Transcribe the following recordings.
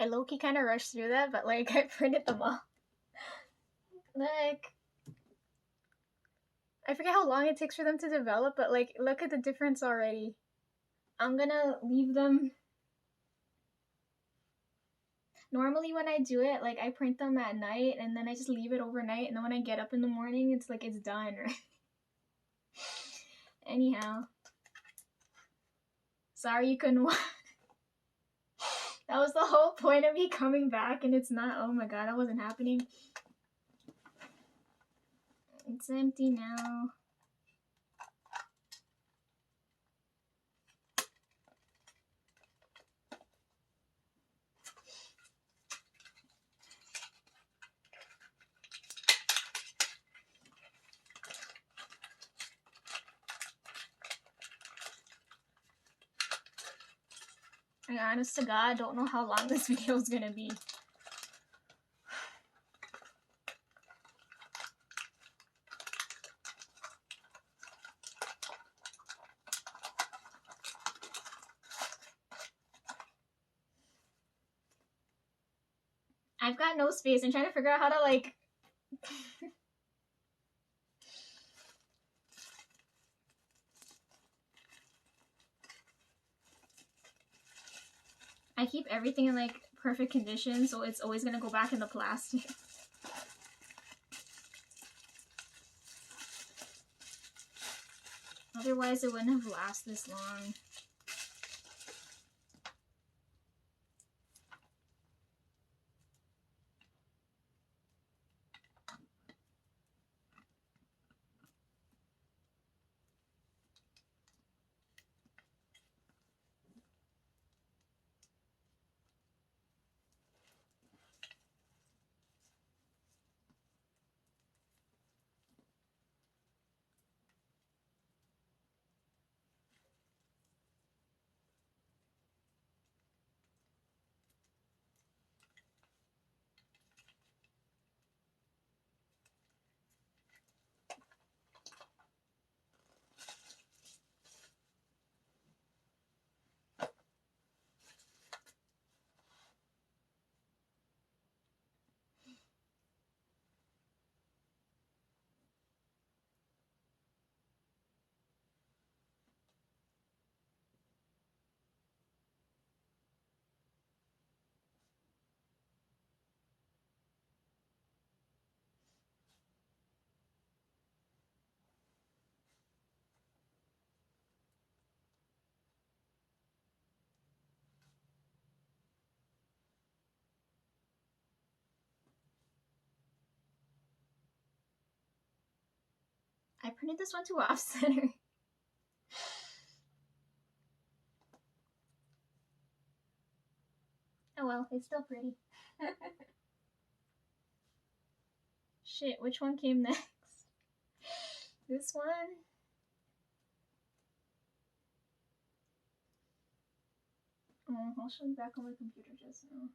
I low-key kind of rushed through that, but like I printed them all. Like I forget how long it takes for them to develop, but like look at the difference already. I'm gonna leave them. Normally when I do it, like I print them at night and then I just leave it overnight, and then when I get up in the morning, it's like it's done, right? Anyhow, sorry you couldn't watch. That was the whole point of me coming back, and it's not. Oh my god, that wasn't happening. It's empty now. I honest to God don't know how long this video is gonna be. I've got no space. I'm trying to figure out how to like I keep everything in like perfect condition, so it's always gonna go back in the plastic. Otherwise it wouldn't have lasted this long. I printed this one too off center. Oh well, it's still pretty. Shit, which one came next? This one? Oh, I'll show you back on my computer just now.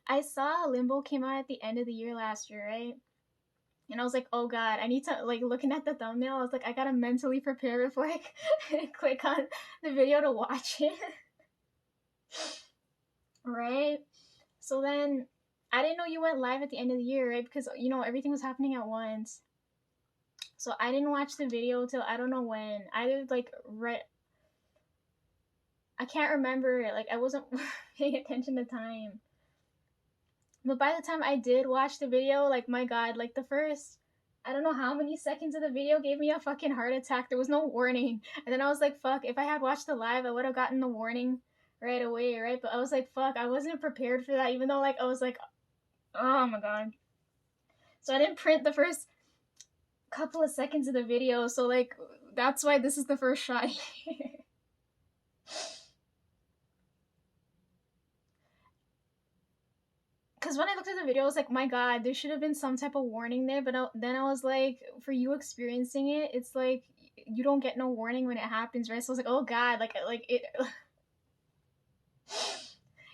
I saw Limbo came out at the end of the year last year, right? And I was like, oh god, I need to, like, looking at the thumbnail, I was like, I gotta mentally prepare before I click on the video to watch it. Right? So then, I didn't know you went live at the end of the year, right? Because, you know, everything was happening at once. So I didn't watch the video till I don't know when. Either, like, I can't remember it. Like, I wasn't paying attention to time. But by the time I did watch the video, like, my god, like, the first, I don't know how many seconds of the video gave me a fucking heart attack. There was no warning. And then I was like, fuck, if I had watched the live, I would have gotten the warning right away, right? But I was like, fuck, I wasn't prepared for that, even though, like, I was like, oh my god. So I didn't print the first couple of seconds of the video, so, like, that's why this is the first shot here. Because when I looked at the video, I was like, my god, there should have been some type of warning there. But then I was like, for you experiencing it, it's like, you don't get no warning when it happens, right? So I was like, oh god, like it...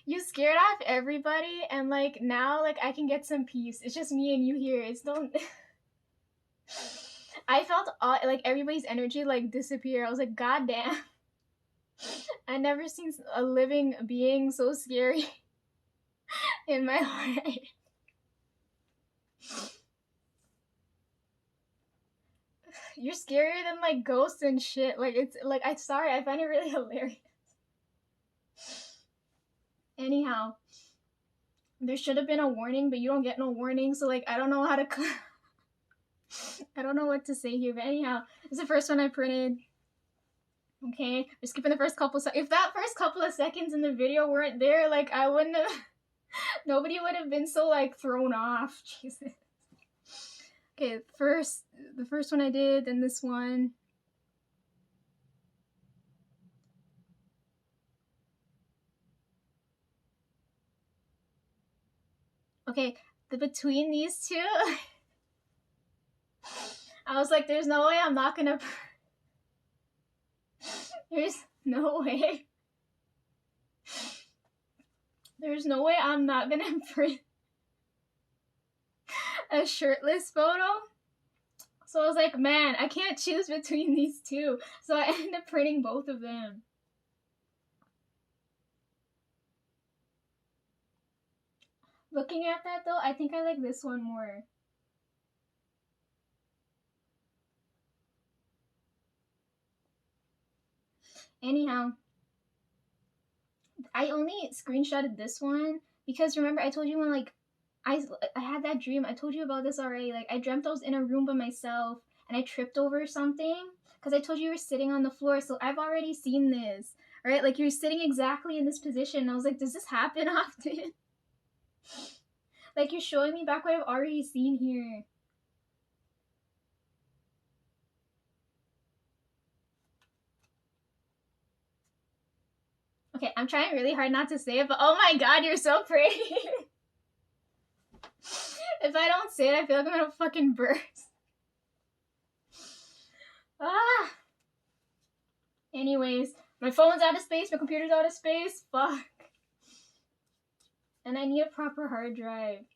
You scared off everybody, and, like, now, like, I can get some peace. It's just me and you here. It's don't... I felt, like, everybody's energy, like, disappear. I was like, god damn. I never seen a living being so scary in my life. You're scarier than, like, ghosts and shit. Like, it's like, I'm sorry, I find it really hilarious. Anyhow, there should have been a warning, but you don't get no warning, so, like, I don't know how to I don't know what to say here, but anyhow, it's the first one I printed. Okay, we're skipping the first couple if that first couple of seconds in the video weren't there, like, I wouldn't have nobody would have been so, like, thrown off. Jesus. Okay, the first one I did, then this one. Okay, between these two, I was like, there's no way I'm not gonna... There's no way. There's no way I'm not gonna print a shirtless photo. So I was like, man, I can't choose between these two. So I ended up printing both of them. Looking at that though, I think I like this one more. Anyhow, I only screenshotted this one because remember I told you when, like, I had that dream. I told you about this already. Like, I dreamt I was in a room by myself and I tripped over something because I told you were sitting on the floor. So I've already seen this, right? Like, you're sitting exactly in this position. I was like, does this happen often? Like, you're showing me back what I've already seen here. Okay, I'm trying really hard not to say it, but oh my god, you're so pretty. If I don't say it, I feel like I'm gonna fucking burst. Ah! Anyways, my phone's out of space, my computer's out of space, fuck. And I need a proper hard drive.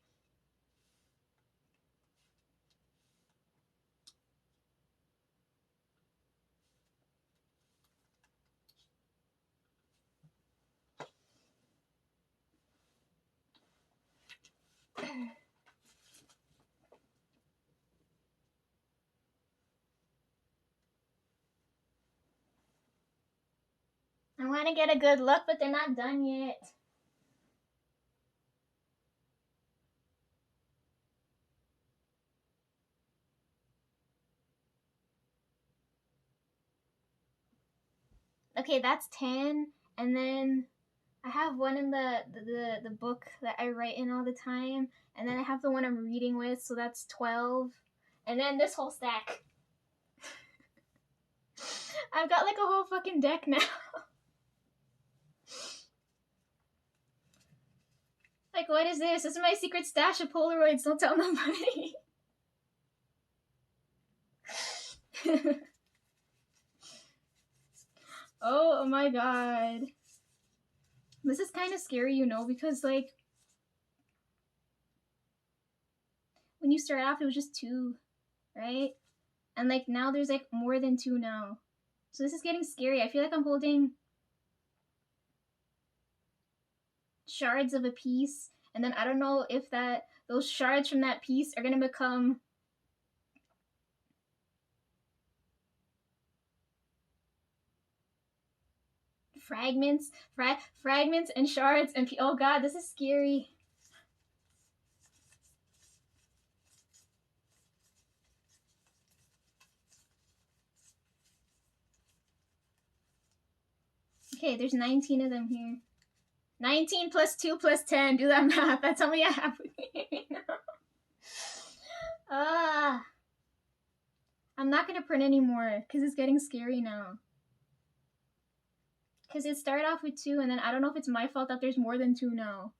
I want to get a good look, but they're not done yet. Okay, that's 10, and then I have one in the book that I write in all the time, and then I have the one I'm reading with, so that's 12, and then this whole stack. I've got like a whole fucking deck now. Like, what is this? This is my secret stash of Polaroids. Don't tell nobody. Oh my god. This is kind of scary, you know, because, like, when you start off, it was just 2, right? And, like, now there's, like, more than 2 now. So this is getting scary. I feel like I'm holding shards of a piece, and then I don't know if those shards from that piece are gonna become Fragments, fragments and shards and oh god, this is scary. Okay, there's 19 of them here. 19 plus 2 plus 10. Do that math. That's how many I have with me now. I'm not gonna print anymore because it's getting scary now. Because it started off with 2 and then I don't know if it's my fault that there's more than 2 now.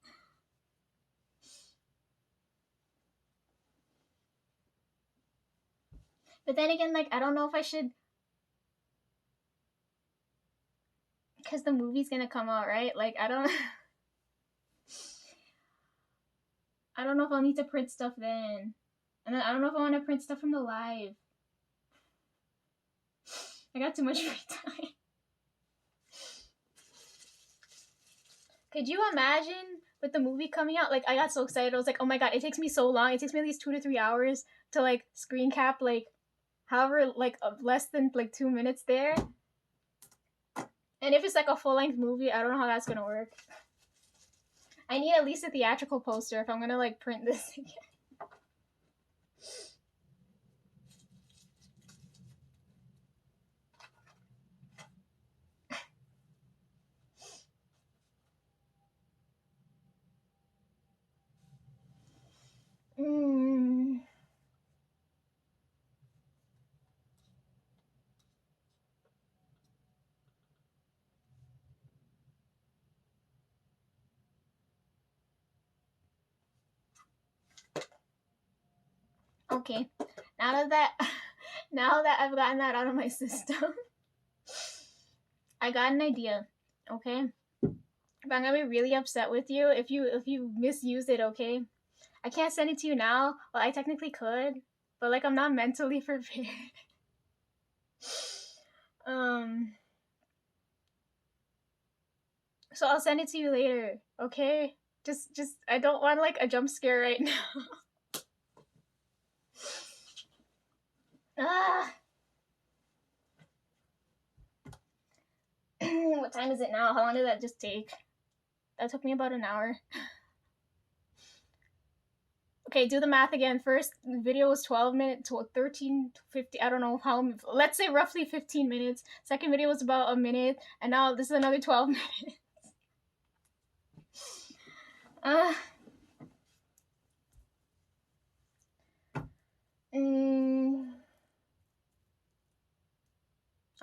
But then again, like, I don't know if I should... Because the movie's gonna come out, right? Like, I don't... I don't know if I'll need to print stuff then. And then I don't know if I want to print stuff from the live. I got too much free time. Could you imagine with the movie coming out? Like, I got so excited. I was like, oh my god, it takes me so long. It takes me at least 2 to 3 hours to, like, screen cap, like, however, like, less than, like, 2 minutes there. And if it's, like, a full-length movie, I don't know how that's gonna work. I need at least a theatrical poster if I'm gonna, like, print this again. Okay, now that I've gotten that out of my system, I got an idea. Okay, but I'm gonna be really upset with you if you misuse it. Okay, I can't send it to you now. Well, I technically could, but like I'm not mentally prepared. So I'll send it to you later. Okay, just I don't want like a jump scare right now. What time is it now? How long did that just take? That took me about an hour. Okay, do the math again. First video was 12 minutes to 13, 50, I don't know how, let's say roughly 15 minutes. Second video was about a minute, and now this is another 12 minutes.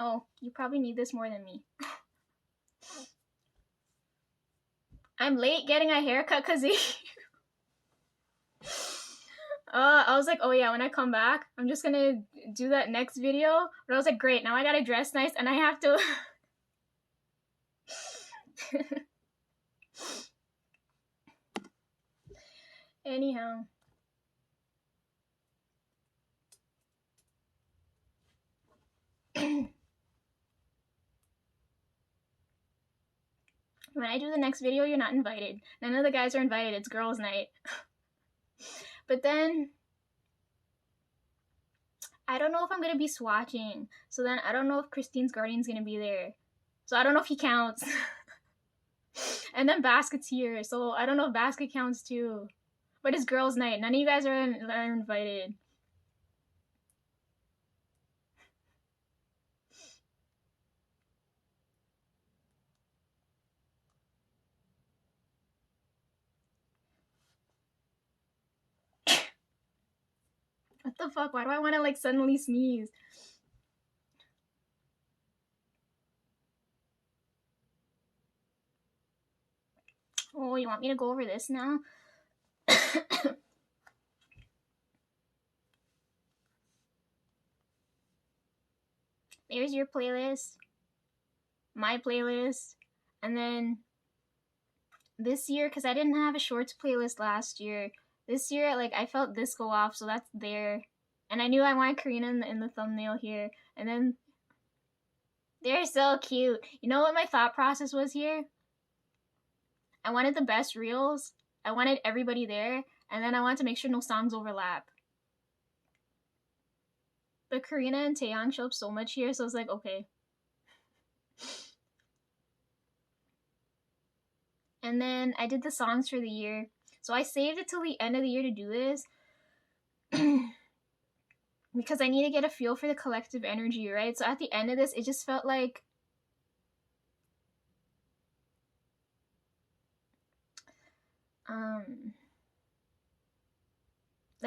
Oh, you probably need this more than me. I'm late getting a haircut because I was like, oh yeah, when I come back, I'm just gonna do that next video. But I was like, great, now I gotta dress nice and I have to... Anyhow. When I do the next video, you're not invited. None of the guys are invited. It's girls' night. But then, I don't know if I'm going to be swatching. So then, I don't know if Christine's Guardian's going to be there. So I don't know if he counts. And then Basket's here. So I don't know if Basket counts too. But it's girls' night. None of you guys are invited. What the fuck? Why do I want to, like, suddenly sneeze? Oh, you want me to go over this now? There's your playlist. My playlist. And then this year, because I didn't have a shorts playlist last year, this year, like, I felt this go off, so that's there. And I knew I wanted Karina in the thumbnail here. And then, they're so cute. You know what my thought process was here? I wanted the best reels. I wanted everybody there. And then I wanted to make sure no songs overlap. But Karina and Taeyang show up so much here, so I was like, okay. And then I did the songs for the year. So I saved it till the end of the year to do this. Because I need to get a feel for the collective energy, right? So at the end of this, it just felt like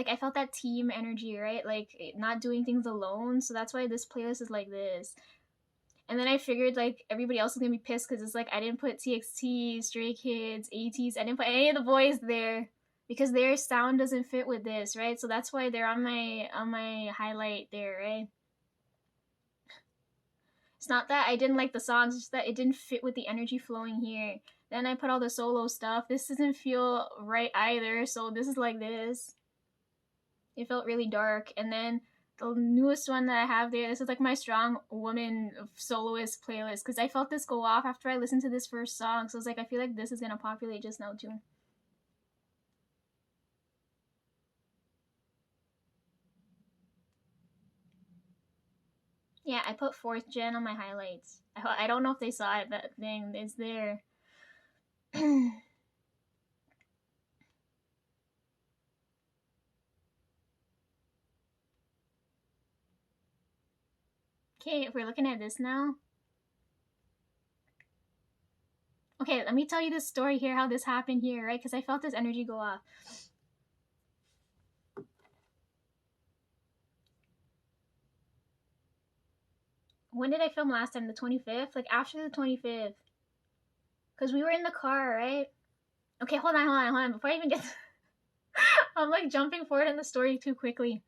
I felt that team energy, right? Like not doing things alone. So that's why this playlist is like this. And then I figured like everybody else is gonna be pissed because it's like I didn't put TXT, Stray Kids, ATEEZ. I didn't put any of the boys there because their sound doesn't fit with this, right? So that's why they're on my highlight there, right? It's not that I didn't like the songs, it's just that it didn't fit with the energy flowing here. Then I put all the solo stuff. This doesn't feel right either, so this is like this. It felt really dark. And then the newest one that I have there, this is like my strong woman soloist playlist because I felt this go off after I listened to this first song. So I was like, I feel like this is gonna populate just now too. Yeah, I put 4th gen on my highlights. I don't know if they saw it, but thing is there. Okay, if we're looking at this now. Okay, let me tell you this story here, how this happened here, right? Because I felt this energy go off. When did I film last time? The 25th? Like after the 25th. Because we were in the car, right? Okay, hold on. Before I even get... I'm like jumping forward in the story too quickly.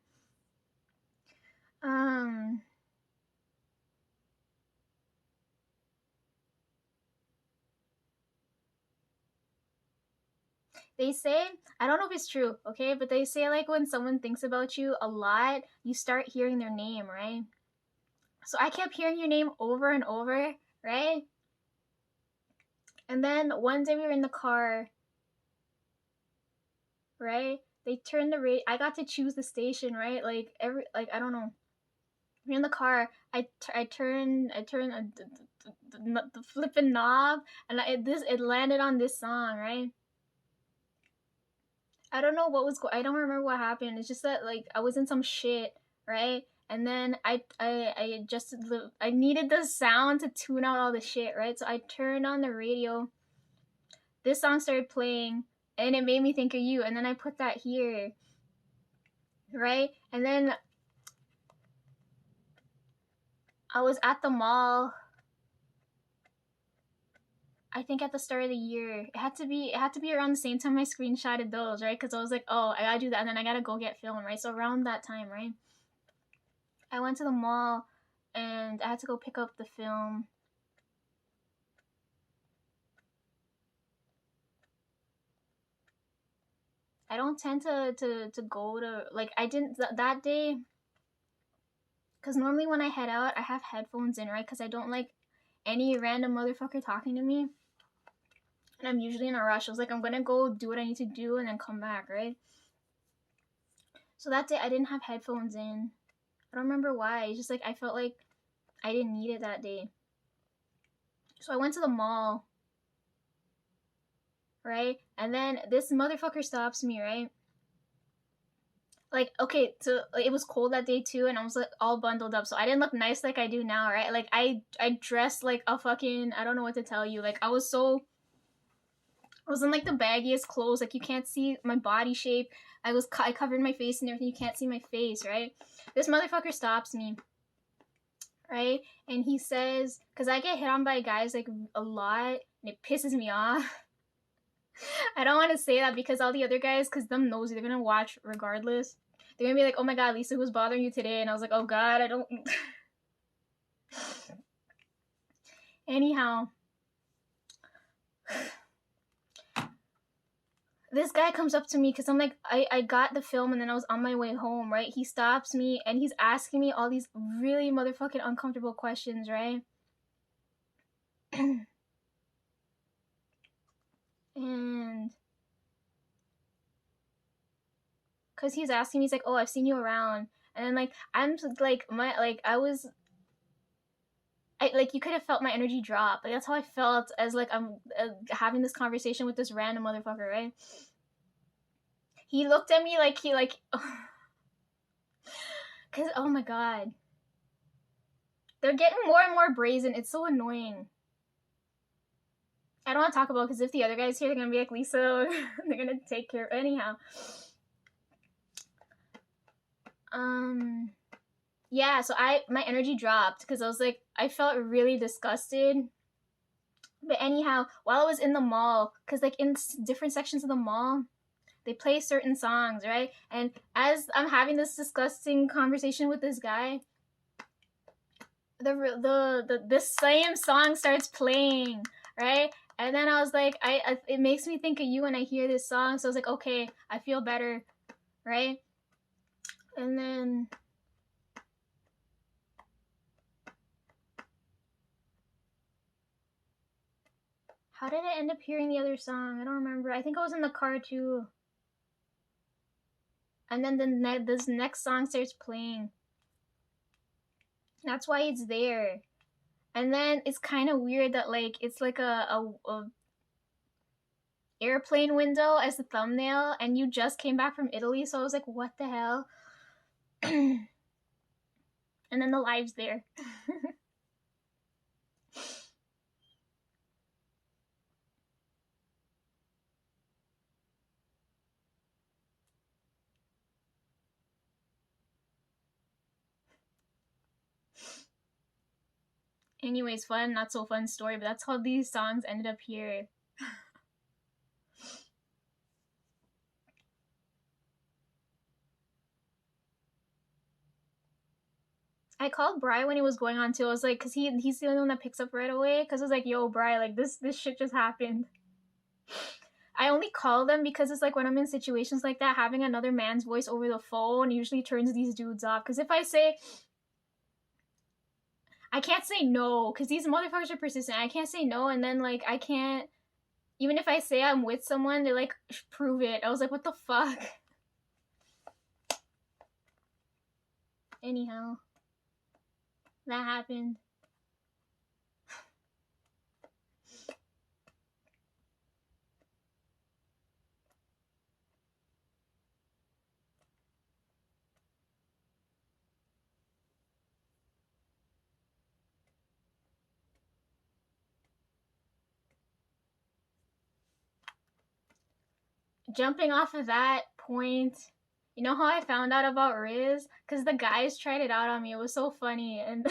They say, I don't know if it's true, okay, but they say like when someone thinks about you a lot, you start hearing their name, right? So I kept hearing your name over and over, right? And then one day we were in the car, right? They turned the radio. I got to choose the station, right? Like I don't know. We're in the car. I turn the flipping knob, and it landed on this song, right? I don't know what was I don't remember what happened. It's just that like I was in some shit, right? And then I adjusted I needed the sound to tune out all the shit, right? So I turned on the radio. This song started playing and it made me think of you, and then I put that here. Right? And then I was at the mall, I think at the start of the year. It had to be around the same time I screenshotted those, right? Because I was like, oh, I gotta do that, and then I gotta go get film, right? So around that time, right? I went to the mall and I had to go pick up the film. I don't tend to go to, like, I didn't that day, because normally when I head out, I have headphones in, right? Because I don't like any random motherfucker talking to me. And I'm usually in a rush. I was like, I'm gonna go do what I need to do and then come back, right? So that day I didn't have headphones in. I don't remember why. It's just like I felt like I didn't need it that day. So I went to the mall, right? And then this motherfucker stops me, right? Like, okay, so like, it was cold that day too, and I was like all bundled up, so I didn't look nice like I do now, right? Like I dressed like a fucking, I don't know what to tell you. Like I was in like the baggiest clothes, like you can't see my body shape. I covered my face and everything. You can't see my face, right? This motherfucker stops me, right? And he says, because I get hit on by guys like a lot, and it pisses me off. I don't want to say that because all the other guys, because them nosy, they're gonna watch regardless. They're gonna be like, oh my god, Lisa, who's bothering you today? And I was like, oh god, I don't. Anyhow, this guy comes up to me because I'm like, I got the film and then I was on my way home, right? He stops me and he's asking me all these really motherfucking uncomfortable questions, right? And because he's asking me, he's like, oh, I've seen you around. And then like I'm like I like, you could have felt my energy drop. Like, that's how I felt as, like, I'm having this conversation with this random motherfucker, right? He looked at me like he, like, because, oh my god. They're getting more and more brazen. It's so annoying. I don't want to talk about, because if the other guy's here, they're gonna be like, Lisa, they're gonna take care. Anyhow. Yeah, so my energy dropped, because I was like, I felt really disgusted. But anyhow, while I was in the mall, because, like, in different sections of the mall, they play certain songs, right? And as I'm having this disgusting conversation with this guy, the same song starts playing, right? And then I was like, it makes me think of you when I hear this song. So I was like, okay, I feel better, right? And then how did I end up hearing the other song? I don't remember. I think I was in the car too. And then this next song starts playing. That's why it's there. And then it's kind of weird that, like, it's like a airplane window as the thumbnail, and you just came back from Italy, so I was like, what the hell? And then the live's there. Anyways, fun, not so fun story, but that's how these songs ended up here. I called Bri when he was going on too. I was like, cause he's the only one that picks up right away. Cause I was like, yo, Bri, like this shit just happened. I only call them because it's like when I'm in situations like that, having another man's voice over the phone usually turns these dudes off. Cause if I say, I can't say no, cause these motherfuckers are persistent. I can't say no, and then, like, I can't. Even if I say I'm with someone, they're like, prove it. I was like, what the fuck? Anyhow, that happened. Jumping off of that point, you know how I found out about Riz? Because the guys tried it out on me. It was so funny. And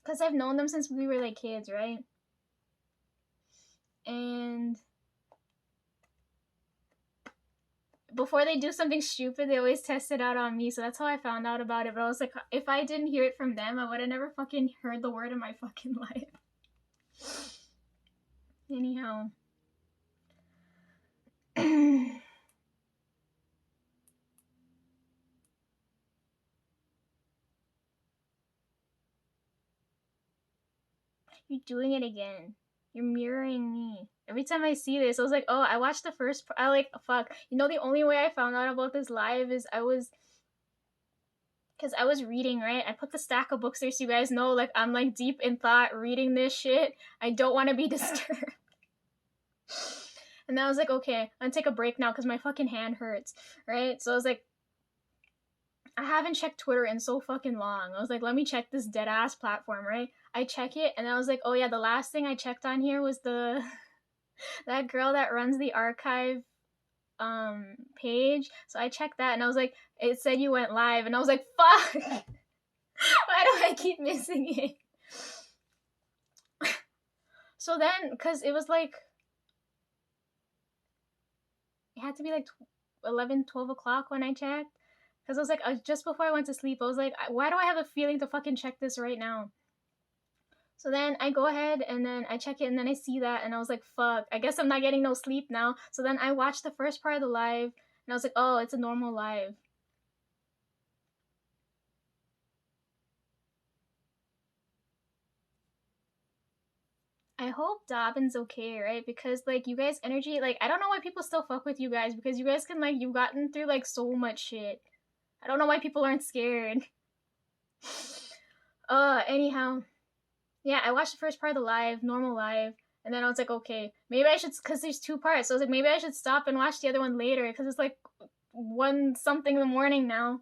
because I've known them since we were like kids, right? And before they do something stupid, they always test it out on me. So that's how I found out about it. But I was like, if I didn't hear it from them, I would have never fucking heard the word in my fucking life. Anyhow. You're doing it again. You're mirroring me. Every time I see this, I was like, oh, I watched the first. I like, fuck. You know, the only way I found out about this live is because I was reading, right? I put the stack of books there so you guys know, like, I'm like deep in thought reading this shit. I don't want to be disturbed. And then I was like, okay, I'm gonna take a break now because my fucking hand hurts, right? So I was like, I haven't checked Twitter in so fucking long. I was like, let me check this dead ass platform, right? I check it, and I was like, oh yeah, the last thing I checked on here was that girl that runs the archive page. So I checked that, and I was like, it said you went live, and I was like, fuck. Why do I keep missing it? So then, because it was like, it had to be like 11, 12 o'clock when I checked. Because I was like, just before I went to sleep, I was like, why do I have a feeling to fucking check this right now? So then I go ahead and then I check it, and then I see that, and I was like, fuck, I guess I'm not getting no sleep now. So then I watched the first part of the live, and I was like, oh, it's a normal live. I hope Dobbin's okay, right? Because, like, you guys' energy, like, I don't know why people still fuck with you guys, because you guys can, like, you've gotten through, like, so much shit. I don't know why people aren't scared. Anyhow, yeah, I watched the first part of the live, normal live, and then I was like, okay, maybe I should, because there's 2 parts, so I was like, maybe I should stop and watch the other one later, because it's like 1 something in the morning now.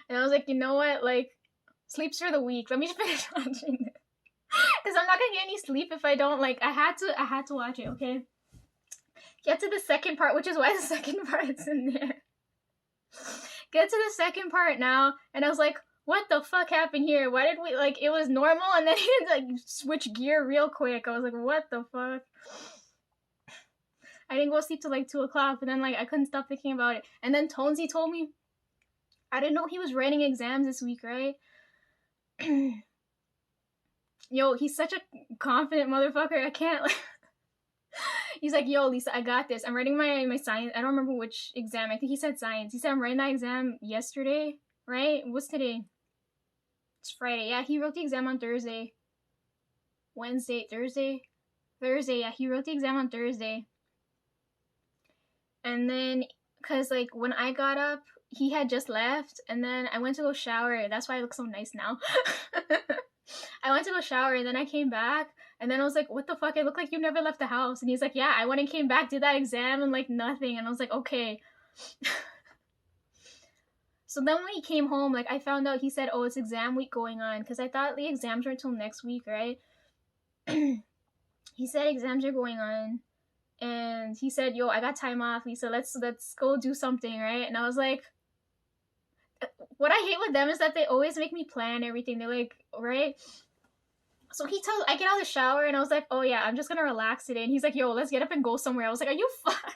And I was like, you know what, like, sleeps for the week, let me finish watching it. Because I'm not gonna get any sleep if I don't, like, I had to watch it, okay? Get to the second part, which is why the second part's in there. Get to the second part now, and I was like, what the fuck happened here? Why did we, like, it was normal, and then he like switch gear real quick. I was like, what the fuck? I didn't go sleep till like 2 o'clock, but then like I couldn't stop thinking about it. And then Tonesy told me, I didn't know he was writing exams this week, right? Yo, he's such a confident motherfucker. I can't, like, he's like, yo, Lisa, I got this. I'm writing my science. I don't remember which exam. I think he said science. He said I'm writing that exam yesterday, right? What's today? It's Friday. Yeah, he wrote the exam on Thursday. Thursday, yeah, he wrote the exam on Thursday. And then, cause like when I got up, he had just left, and then I went to go shower. That's why I look so nice now. I went to go shower, and then I came back, and then I was like, what the fuck? I look like you never left the house. And he's like, yeah, I went and came back, did that exam, and like nothing. And I was like, okay. So then when he came home, like I found out, he said, oh, it's exam week going on, because I thought the exams were until next week, right? He said exams are going on, and he said, yo, I got time off, Lisa, let's go do something, right? And I was like, what I hate with them is that they always make me plan everything. They're like, right? So I get out of the shower, and I was like, oh yeah, I'm just gonna relax today. And he's like, yo, let's get up and go somewhere. I was like, are you fucked?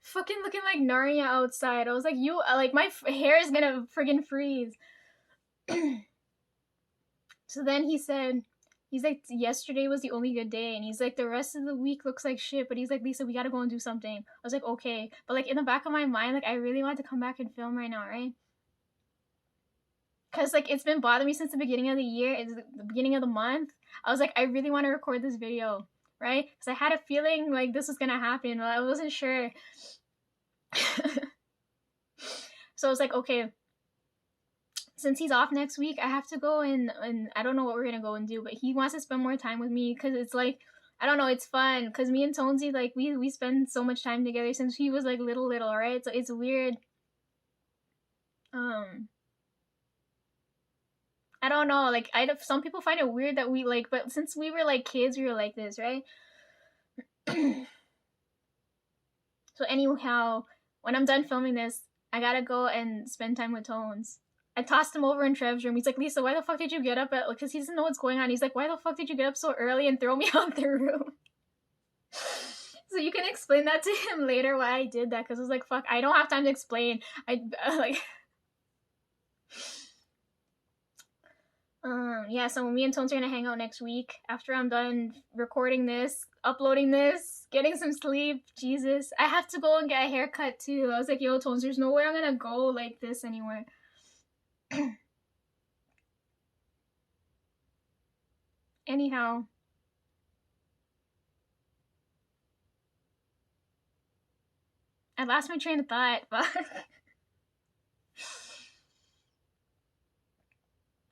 Fucking looking like Narnia outside. I was like, like, my hair is gonna friggin' freeze. So then he's like, yesterday was the only good day, and he's like, the rest of the week looks like shit, but he's like, Lisa, we gotta go and do something. I was like, okay. But like in the back of my mind, like I really want to come back and film right now, right? Because like it's been bothering me since the beginning of the year. It's the beginning of the month. I was like, I really want to record this video, right? Because I had a feeling like this was gonna happen, but I wasn't sure. So I was like, okay, since he's off next week, I have to go and I don't know what we're gonna go and do, but he wants to spend more time with me, because it's like, I don't know, it's fun, because me and Tonesy, like, we spend so much time together since he was like little, right? So it's weird. I don't know, like, some people find it weird that we, like, but since we were like kids, we were like this, right? So anyhow, when I'm done filming this, I gotta go and spend time with Tones. I tossed him over in Trev's room. He's like, Lisa, why the fuck did you get up at, because he doesn't know what's going on. He's like, why the fuck did you get up so early and throw me out the room? So you can explain that to him later why I did that, because I was like, fuck, I don't have time to explain. Like... Yeah, so me and Tones are gonna hang out next week after I'm done recording this, uploading this, getting some sleep. Jesus, I have to go and get a haircut too. I was like, yo, Tones, there's no way I'm gonna go like this anywhere. Anyhow, I lost my train of thought, but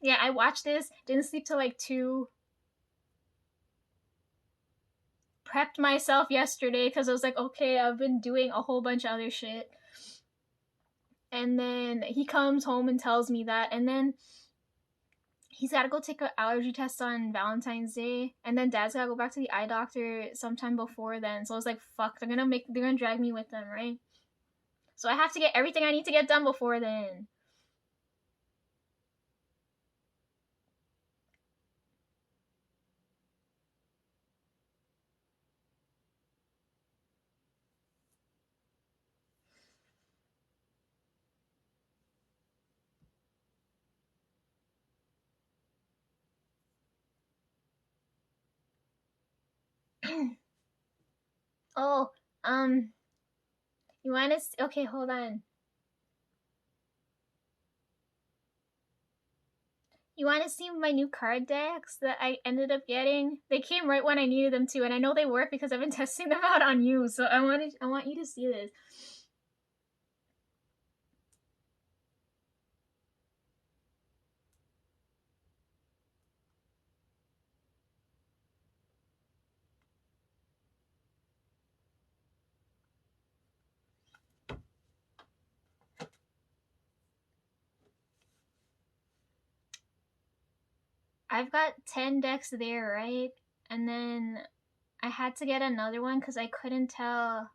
yeah, I watched this, didn't sleep till like 2. Prepped myself yesterday because I was like, okay, I've been doing a whole bunch of other shit. And then he comes home and tells me that, and then he's gotta go take an allergy test on Valentine's Day, and then Dad's gotta go back to the eye doctor sometime before then. So I was like, fuck, they're gonna drag me with them, right? So I have to get everything I need to get done before then. Oh, you wanna okay, hold on. You want to see my new card decks that I ended up getting? They came right when I needed them to, and I know they work because I've been testing them out on you. So I want you to see this. I've got 10 decks there, right? And then I had to get another one because I couldn't tell.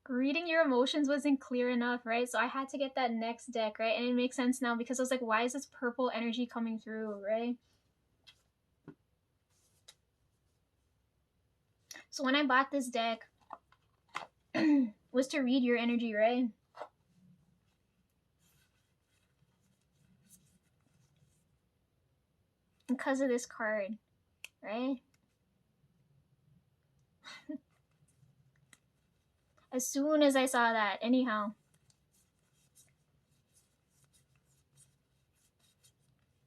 Reading your emotions wasn't clear enough, right? So I had to get that next deck, right? And it makes sense now because I was like, why is this purple energy coming through, right? So when I bought this deck, was to read your energy, right? Because of this card, right? As soon as I saw that, anyhow.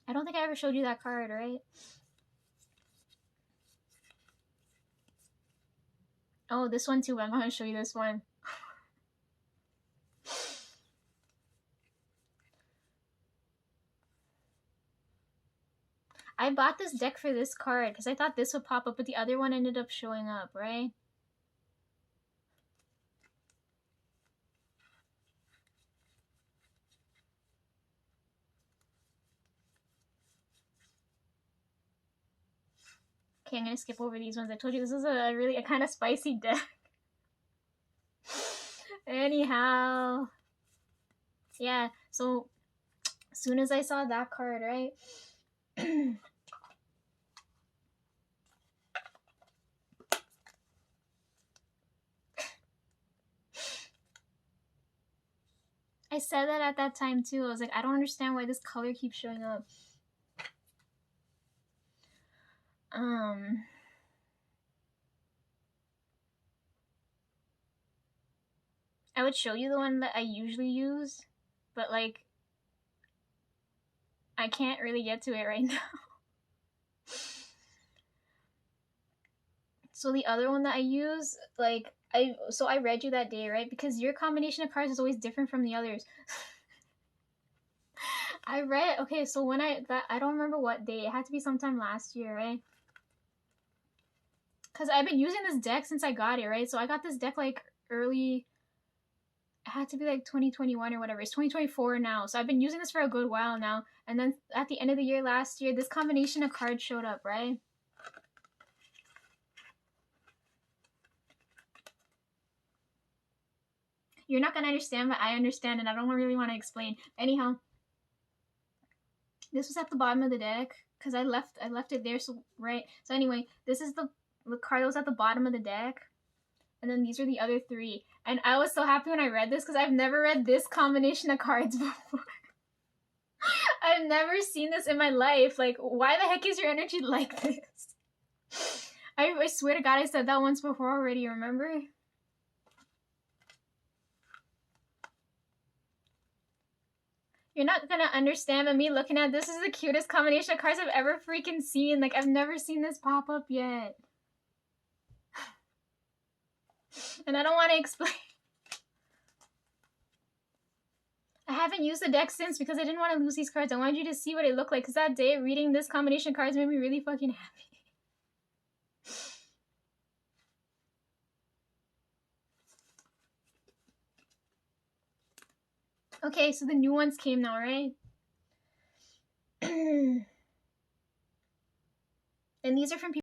I don't think I ever showed you that card, right? Oh, this one too, but I'm gonna show you this one. I bought this deck for this card because I thought this would pop up, but the other one ended up showing up, right? Okay, I'm gonna skip over these ones. I told you this is a kind of spicy deck. Anyhow. Yeah, so as soon as I saw that card, right? I said that at that time too. I was like, I don't understand why this color keeps showing up. I would show you the one that I usually use, but like, I can't really get to it right now. So the other one that I use, like, I read you that day, right? Because your combination of cards is always different from the others. I read, okay, so when I don't remember what day. It had to be sometime last year, right? Because I've been using this deck since I got it, right? So I got this deck like early, it had to be like 2021 or whatever. It's 2024 now. So I've been using this for a good while now. And then at the end of the year last year, this combination of cards showed up, right? You're not going to understand, but I understand, and I don't really want to explain. Anyhow, this was at the bottom of the deck because I left it there. So right. So anyway, this is the card that was at the bottom of the deck, and then these are the other three. And I was so happy when I read this because I've never read this combination of cards before. I've never seen this in my life. Like, why the heck is your energy like this? I swear to God, I said that once before already. Remember? You're not gonna understand, but me looking at this is the cutest combination of cards I've ever freaking seen. Like, I've never seen this pop up yet. And I don't want to explain. I haven't used the deck since because I didn't want to lose these cards. I wanted you to see what it looked like because that day reading this combination of cards made me really fucking happy. Okay, so the new ones came now, right? And these are from people